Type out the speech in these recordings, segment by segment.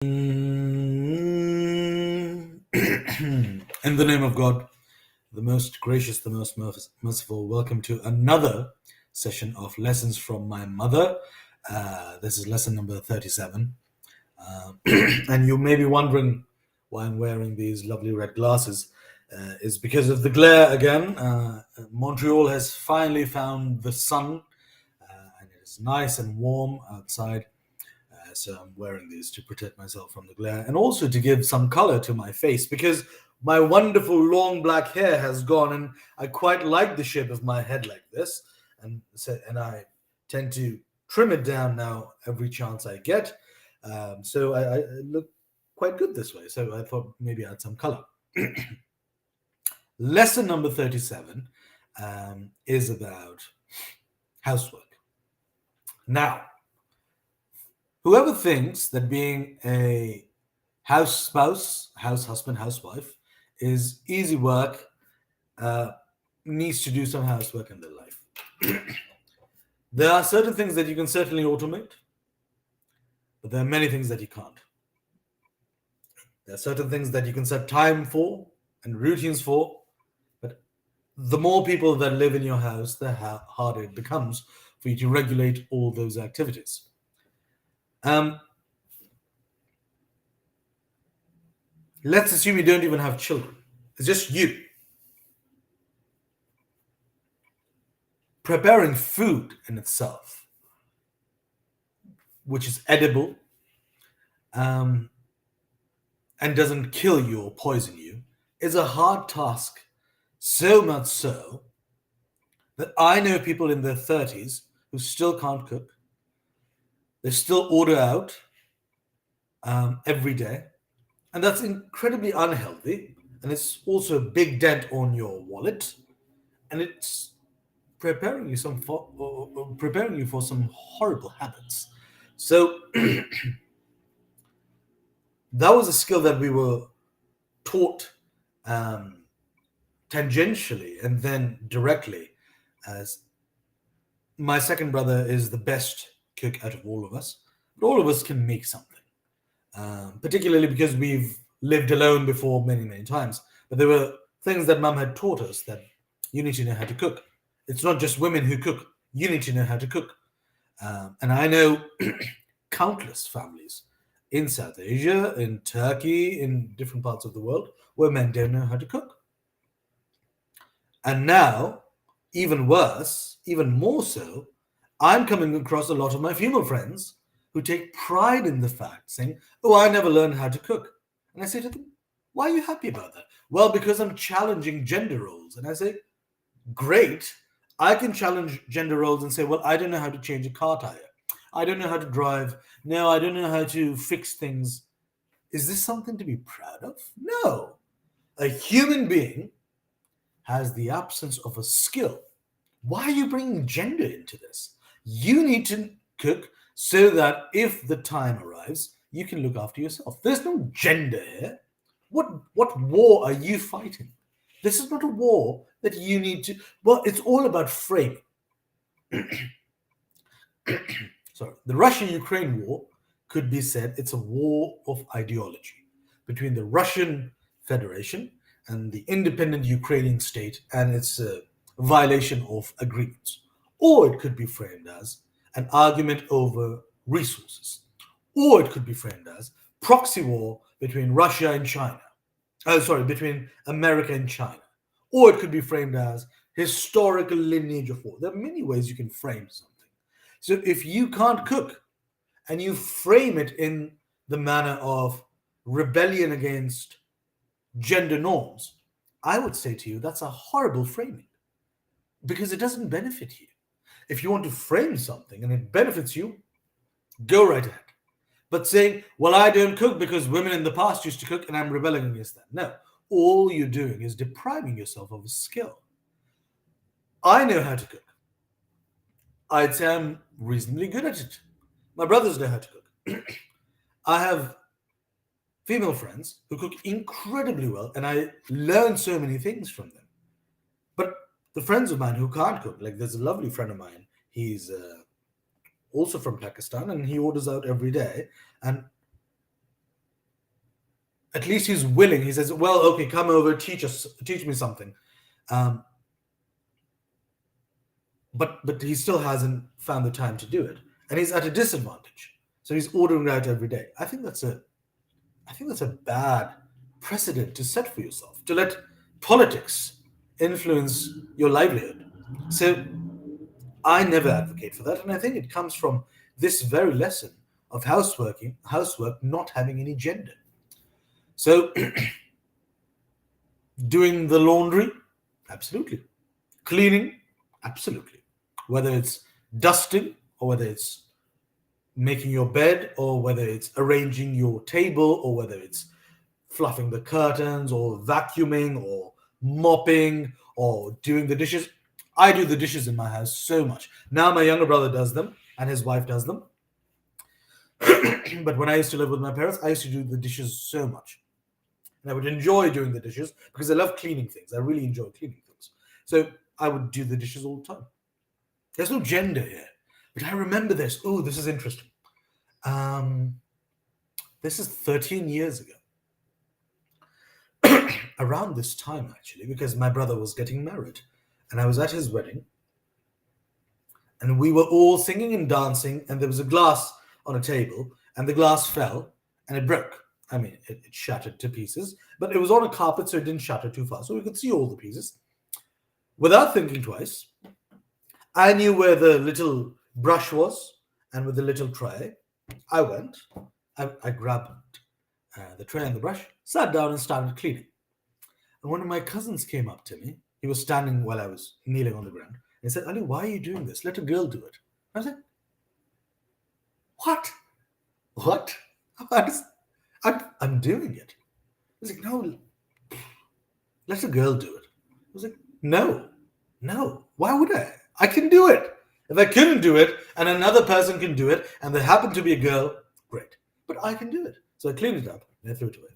In the name of God, the most gracious, the most merciful, welcome to another session of Lessons from My Mother. This is lesson number 37. And you may be wondering why I'm wearing these lovely red glasses. Is because of the glare again. Montreal has finally found the sun, and it's nice and warm outside. So I'm wearing these to protect myself from the glare and also to give some color to my face because my wonderful long black hair has gone and I quite like the shape of my head like this. And I tend to trim it down now every chance I get. So I look quite good this way. So I thought maybe add some color. Lesson number 37 is about housework. Now, whoever thinks that being a house spouse, house husband, housewife is easy work needs to do some housework in their life. There are certain things that you can certainly automate, but there are many things that you can't. There are certain things that you can set time for and routines for, but the more people that live in your house, the harder it becomes for you to regulate all those activities. Um, let's assume you don't even have children. It's just you. Preparing food in itself, which is edible um, and doesn't kill you or poison you, is a hard task. So much so that I know people in their 30s who still can't cook. They still order out every day. And that's incredibly unhealthy. And it's also a big dent on your wallet. And it's preparing you for some horrible habits. So that was a skill that we were taught um, tangentially and then directly, as my second brother is the best cook out of all of us, but all of us can make something, particularly because we've lived alone before many, many times. But there were things that mum had taught us that you need to know how to cook. It's not just women who cook, you need to know how to cook. And I know countless families in South Asia, in Turkey, in different parts of the world where men don't know how to cook. And now, even worse, even more so, I'm coming across a lot of my female friends who take pride in the fact, saying, "Oh, I never learned how to cook." And I say to them, "Why are you happy about that?" "Well, because I'm challenging gender roles." And I say, "Great. I can challenge gender roles and say, well, I don't know how to change a car tire. I don't know how to drive. No, I don't know how to fix things." Is this something to be proud of? No. A human being has the absence of a skill. Why are you bringing gender into this? You need to cook so that if the time arrives, you can look after yourself. There's no gender here. What war are you fighting? This is not a war that you need to. Well, it's all about framing. Sorry, the Russia-Ukraine war could be said it's a war of ideology between the Russian Federation and the independent Ukrainian state, and it's a violation of agreements. Or it could be framed as an argument over resources. Or it could be framed as proxy war between Russia and China. Between America and China. Or it could be framed as historical lineage of war. There are many ways you can frame something. So if you can't cook and you frame it in the manner of rebellion against gender norms, I would say to you that's a horrible framing because it doesn't benefit you. If you want to frame something and it benefits you, go right ahead. But saying, well, I don't cook because women in the past used to cook and I'm rebelling against that. No, all you're doing is depriving yourself of a skill. I know how to cook. I'd say I'm reasonably good at it. My brothers know how to cook. I have female friends who cook incredibly well, and I learn so many things from them. But the friends of mine who can't cook, like there's a lovely friend of mine, he's also from Pakistan, and he orders out every day. And at least he's willing. He says, "Well, okay, come over, teach me something." Um, but he still hasn't found the time to do it, and he's at a disadvantage. So he's ordering out every day. I think that's a bad precedent to set for yourself, to let politics influence your livelihood. So I never advocate for that, and I think it comes from this very lesson of housework not having any gender. So doing the laundry, absolutely. Cleaning, absolutely. Whether it's dusting or whether it's making your bed or whether it's arranging your table or whether it's fluffing the curtains or vacuuming or mopping or doing the dishes. I do the dishes in my house so much. Now my younger brother does them and his wife does them. But when I used to live with my parents, I used to do the dishes so much. And I would enjoy doing the dishes because I love cleaning things. I really enjoy cleaning things. So I would do the dishes all the time. There's no gender here. But I remember this. Oh, this is interesting. Um, this is 13 years ago. Around this time, actually, because my brother was getting married. And I was at his wedding. And we were all singing and dancing. And there was a glass on a table. And the glass fell. And it broke. I mean, it shattered to pieces. But it was on a carpet, so it didn't shatter too far. So we could see all the pieces. Without thinking twice, I knew where the little brush was. And with the little tray, I went. I grabbed the tray and the brush, sat down and started cleaning. And one of my cousins came up to me. He was standing while I was kneeling on the ground. And said, Ali, why are you doing this? Let a girl do it. I said, what? What? I'm doing it. I was like, no, let a girl do it. I was like, no. Why would I? I can do it. If I couldn't do it and another person can do it and there happened to be a girl, great. But I can do it. So I cleaned it up and I threw it away.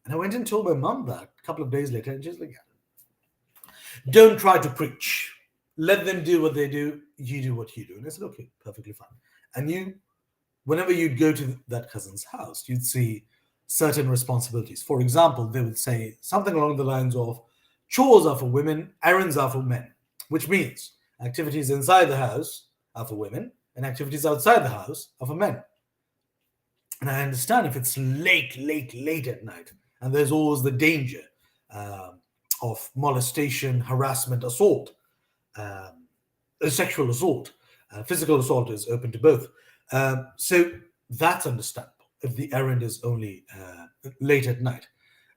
And I went and told my mum that a couple of days later, and she's like, yeah, don't try to preach. Let them do what they do. You do what you do. And I said, okay, perfectly fine. And whenever you'd go to that cousin's house, you'd see certain responsibilities. For example, they would say something along the lines of chores are for women, errands are for men, which means activities inside the house are for women and activities outside the house are for men. And I understand if it's late at night, and there's always the danger of molestation, harassment, assault, sexual assault. Physical assault is open to both. So that's understandable if the errand is only late at night.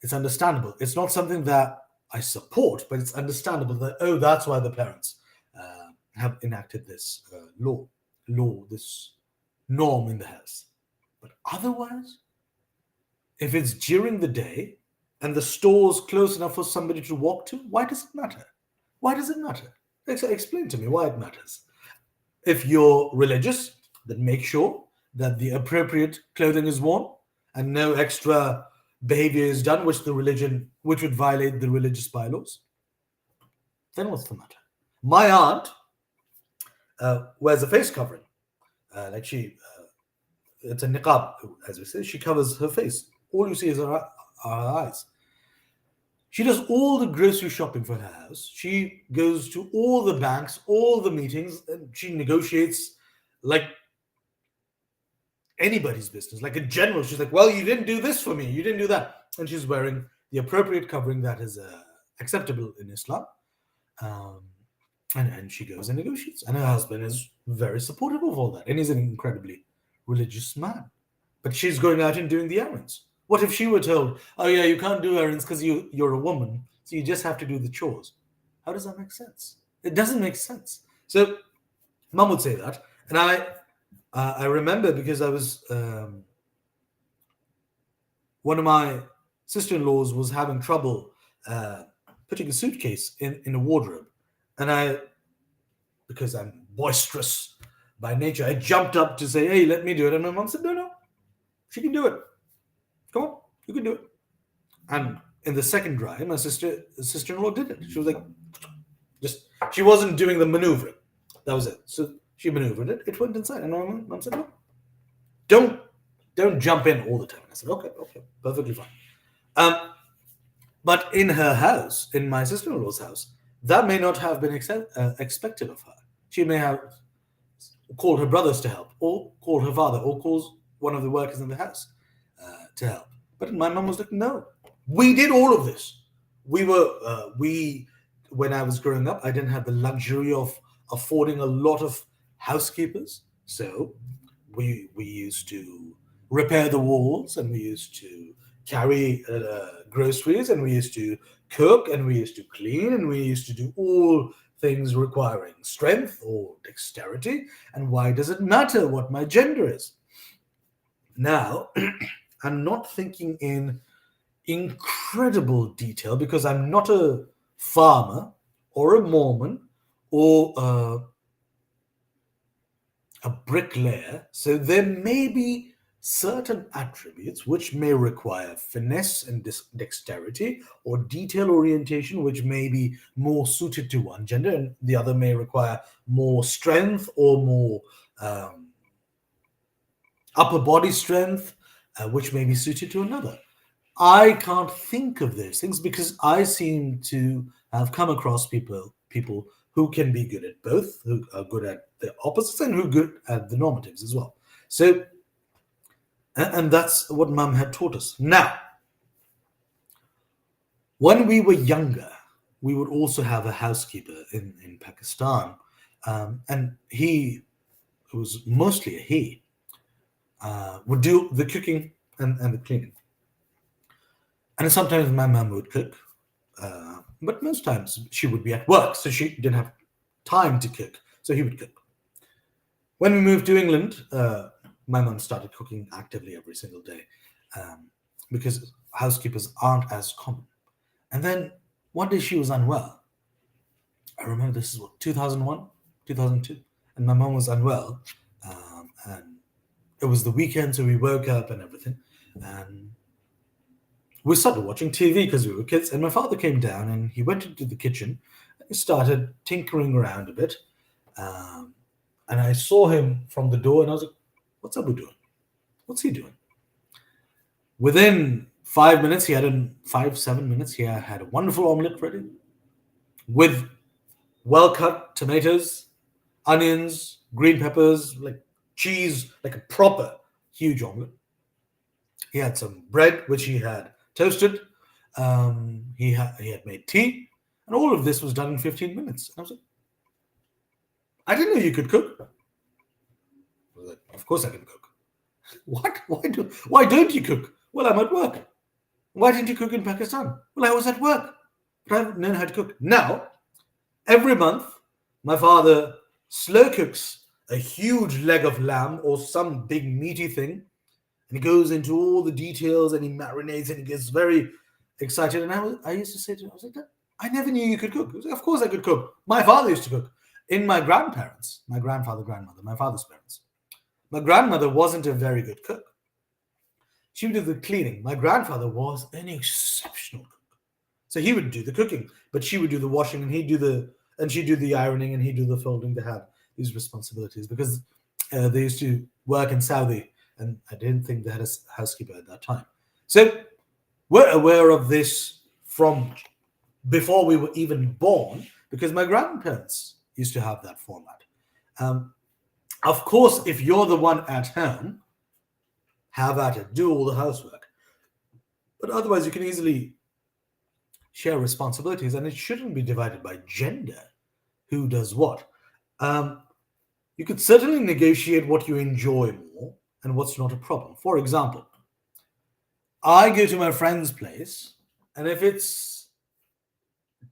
It's understandable. It's not something that I support, but it's understandable that, oh, that's why the parents have enacted this law, this norm in the house. But otherwise, if it's during the day and the store's close enough for somebody to walk to, why does it matter? Why does it matter? Explain to me why it matters. If you're religious, then make sure that the appropriate clothing is worn and no extra behavior is done which would violate the religious bylaws. Then what's the matter? My aunt wears a face covering. It's a niqab, as we say. She covers her face. All you see is her eyes. She does all the grocery shopping for her house. She goes to all the banks, all the meetings, and she negotiates like anybody's business, like a general. She's like, well, you didn't do this for me. You didn't do that. And she's wearing the appropriate covering that is acceptable in Islam. And she goes and negotiates. And her husband is very supportive of all that. And he's an incredibly religious man. But she's going out and doing the errands. What if she were told, oh yeah, you can't do errands because you're a woman, so you just have to do the chores? How does that make sense? It doesn't make sense. So mum would say that. And I remember because I was, one of my sister-in-laws was having trouble putting a suitcase in a wardrobe. And because I'm boisterous by nature, I jumped up to say, hey, let me do it. And my mom said, no, she can do it. Come on, you can do it. And in the second dry, my sister-in-law did it. She was like, she wasn't doing the maneuvering. That was it. So she maneuvered it. It went inside. And my mom said, no, don't jump in all the time. And I said, okay, perfectly fine. Um, but in her house, in my sister-in-law's house, that may not have been expected of her. She may have called her brothers to help, or called her father, or calls one of the workers in the house to help. But my mum was like, no, we did all of this. We when I was growing up, I didn't have the luxury of affording a lot of housekeepers, so we used to repair the walls, and we used to carry groceries, and we used to cook, and we used to clean, and we used to do all things requiring strength or dexterity. And why does it matter what my gender is? Now, I'm not thinking in incredible detail because I'm not a farmer or a Mormon or a bricklayer. So there may be certain attributes which may require finesse and dexterity, or detail orientation, which may be more suited to one gender, and the other may require more strength or more upper body strength, which may be suited to another. I can't think of those things because I seem to have come across people who can be good at both, who are good at the opposites, and who are good at the normatives as well. So, and that's what Mum had taught us. Now, when we were younger, we would also have a housekeeper in Pakistan, and he, it was mostly a he, would do the cooking and the cleaning. And sometimes my mum would cook, but most times she would be at work, so she didn't have time to cook. So he would cook. When we moved to England, my mum started cooking actively every single day, because housekeepers aren't as common. And then one day she was unwell. I remember this is what, 2001, 2002, and my mum was unwell, and it was the weekend, so we woke up and everything, and we started watching TV because we were kids. And my father came down and he went into the kitchen and he started tinkering around a bit. Um, and I saw him from the door, and I was like, "What's Abu doing? What's he doing?" Within 5 minutes, 7 minutes, he had a wonderful omelette ready with well cut tomatoes, onions, green peppers, like cheese, like a proper huge omelette. He had some bread, which he had toasted. He had made tea, and all of this was done in 15 minutes. And I was like, I didn't know you could cook. I was like, of course I can cook. What? Why don't you cook? Well, I'm at work. Why didn't you cook in Pakistan? Well, I was at work, but I haven't known how to cook. Now, every month, my father slow cooks a huge leg of lamb or some big meaty thing, and he goes into all the details and he marinates and he gets very excited. And I used to say to him, I was like, "Dad, I never knew you could cook." He was like, of course I could cook. My father used to cook. In my grandparents, my grandfather, grandmother, my father's parents, my grandmother wasn't a very good cook. She would do the cleaning. My grandfather was an exceptional cook. So he would do the cooking, but she would do the washing, and she'd do the ironing, and he'd do the folding. They had these responsibilities because they used to work in Saudi, and I didn't think they had a housekeeper at that time. So we're aware of this from before we were even born because my grandparents used to have that format. Um, of course, if you're the one at home, have at it, do all the housework. But otherwise, you can easily share responsibilities, and it shouldn't be divided by gender. Who does what? Um, you could certainly negotiate what you enjoy more and what's not a problem. For example, I go to my friend's place, and if it's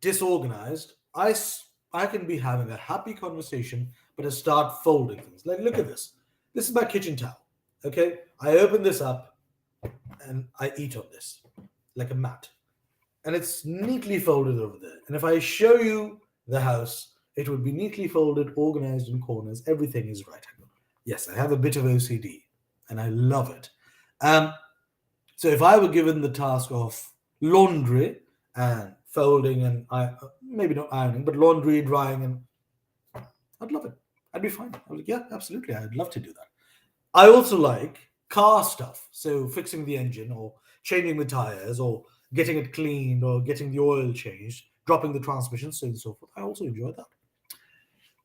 disorganized, I can be having a happy conversation, but I start folding things. Like, look at this. This is my kitchen towel. Okay, I open this up and I eat on this like a mat, and it's neatly folded over there. And if I show you the house, it would be neatly folded, organized in corners. Everything is right angle. Yes, I have a bit of OCD, and I love it. Um, so if I were given the task of laundry and folding and maybe not ironing, but laundry, drying, and I'd love it. I'd be fine. I was like, yeah, absolutely. I'd love to do that. I also like car stuff. So fixing the engine or changing the tires or getting it cleaned or getting the oil changed, dropping the transmission, so on and so forth. I also enjoy that.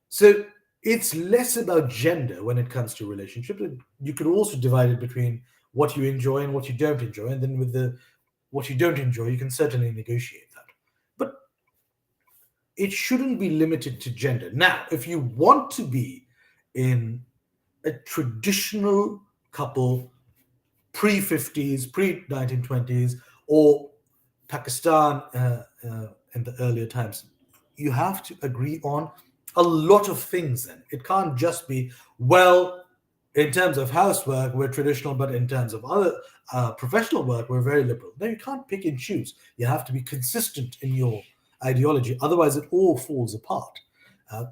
So it's less about gender when it comes to relationships. You could also divide it between what you enjoy and what you don't enjoy, and then with the what you don't enjoy, you can certainly negotiate that. But it shouldn't be limited to gender. Now, if you want to be in a traditional couple, pre 50s, pre 1920s, or Pakistan in the earlier times, you have to agree on a lot of things then. It can't just be, well, in terms of housework, we're traditional, but in terms of other professional work, we're very liberal. No, you can't pick and choose. You have to be consistent in your ideology. Otherwise, it all falls apart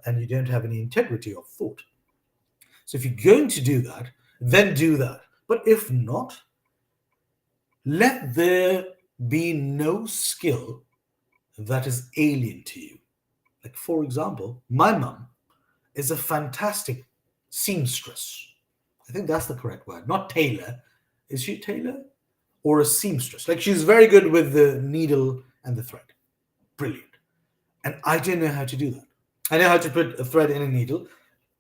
and you don't have any integrity of thought. So if you're going to do that, then do that. But if not, let there be no skill that is alien to you. Like, for example, my mum is a fantastic seamstress. I think that's the correct word, not tailor. Is she a tailor or a seamstress? Like, she's very good with the needle and the thread. Brilliant. And I don't know how to do that. I know how to put a thread in a needle.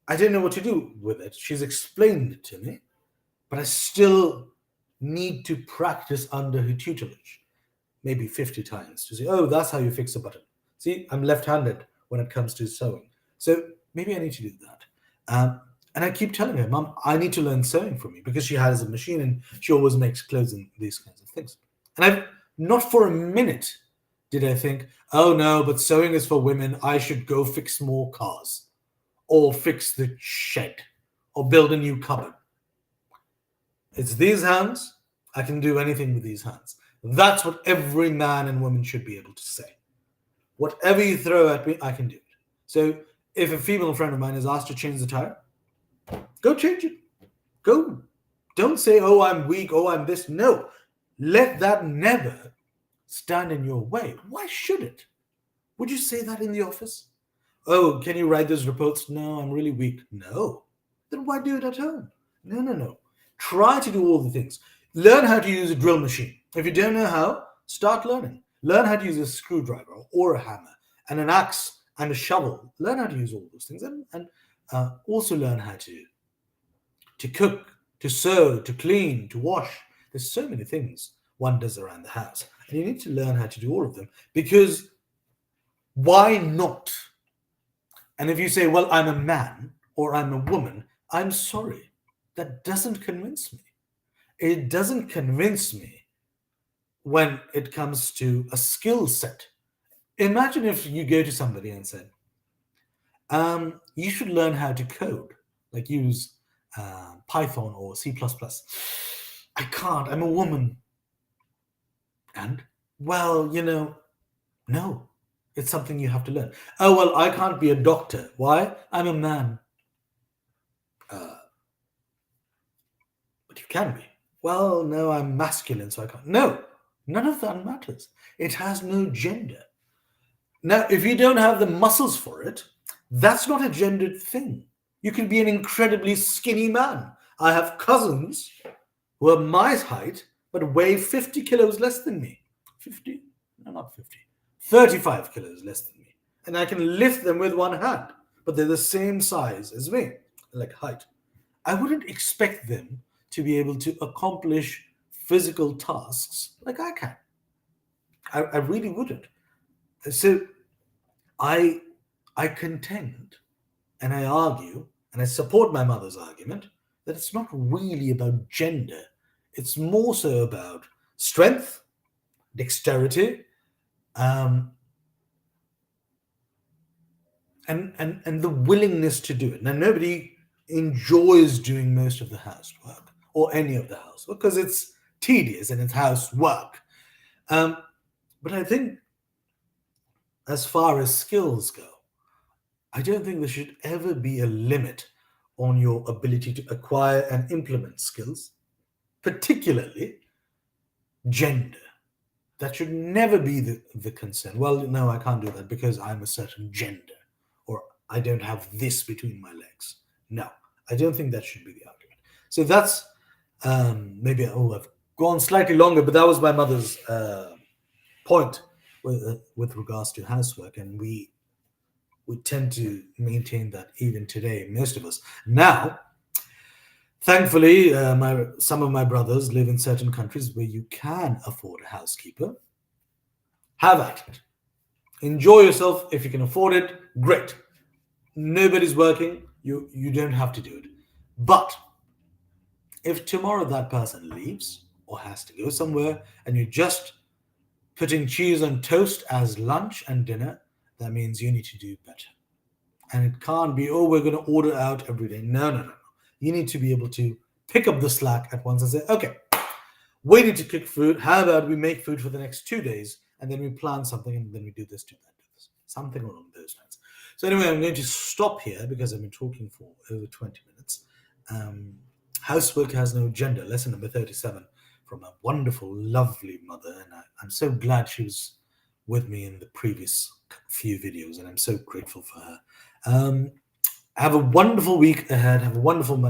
I don't know what to do with it. She's explained it to me, but I still need to practice under her tutelage, maybe 50 times to say, oh, that's how you fix a button. See, I'm left handed when it comes to sewing. So maybe I need to do that. And I keep telling her, Mom, I need to learn sewing from you because she has a machine and she always makes clothes and these kinds of things. And I've not for a minute did I think, oh no, but sewing is for women. I should go fix more cars or fix the shed or build a new cupboard. It's these hands. I can do anything with these hands. That's what every man and woman should be able to say. Whatever you throw at me, I can do it. So if a female friend of mine is asked to change the tire, go change it. Go. Don't say, oh, I'm weak, oh, I'm this. No. Let that never stand in your way. Why should it? Would you say that in the office? Oh, can you write those reports? No, I'm really weak. No. Then why do it at home? No, no, no. Try to do all the things. Learn how to use a drill machine. If you don't know how, start learning. Learn how to use a screwdriver or a hammer and an axe and a shovel. Learn how to use all those things and also learn how to cook, to sew, to clean, to wash. There's so many things one does around the house. And you need to learn how to do all of them because why not? And if you say, well, I'm a man or I'm a woman, I'm sorry. That doesn't convince me. It doesn't convince me when it comes to a skill set. Imagine if you go to somebody and said, you should learn how to code, like use Python or C++. I can't. I'm a woman. And, well, no, it's something you have to learn. Oh, well, I can't be a doctor. Why? I'm a man. But you can be. Well, no, I'm masculine, so I can't. No, none of that matters. It has no gender. Now, if you don't have the muscles for it, that's not a gendered thing. You can be an incredibly skinny man. I have cousins who are my height, but weigh 50 kilos less than me. 50? No, not 50. 35 kilos less than me. And I can lift them with one hand, but they're the same size as me, like height. I wouldn't expect them to be able to accomplish physical tasks like I can. I really wouldn't. So I contend and I argue and I support my mother's argument that it's not really about gender. It's more so about strength, dexterity, and the willingness to do it. Now, nobody enjoys doing most of the housework or any of the housework because it's tedious and it's housework. But I think as far as skills go, I don't think there should ever be a limit on your ability to acquire and implement skills, particularly gender. That should never be the concern. Well, no, I can't do that because I'm a certain gender or I don't have this between my legs. No, I don't think that should be the argument. So that's maybe, oh, I've go on slightly longer, but that was my mother's point with regards to housework, and we tend to maintain that even today, most of us. Now, thankfully, my some of my brothers live in certain countries where you can afford a housekeeper. Have at it. Enjoy yourself if you can afford it. Great. Nobody's working. You don't have to do it. But if tomorrow that person leaves or has to go somewhere, and you're just putting cheese on toast as lunch and dinner, that means you need to do better. And it can't be, oh, we're going to order out every day. No, no, no, no. You need to be able to pick up the slack at once and say, okay, we need to cook food. How about we make food for the next 2 days, and then we plan something, and then we do this, do that, do this. Something along those lines. So anyway, I'm going to stop here because I've been talking for over 20 minutes. Housework has no gender. Lesson number 37 from a wonderful, lovely mother. And I'm so glad she was with me in the previous few videos, and I'm so grateful for her. Have a wonderful week ahead. Have a wonderful month.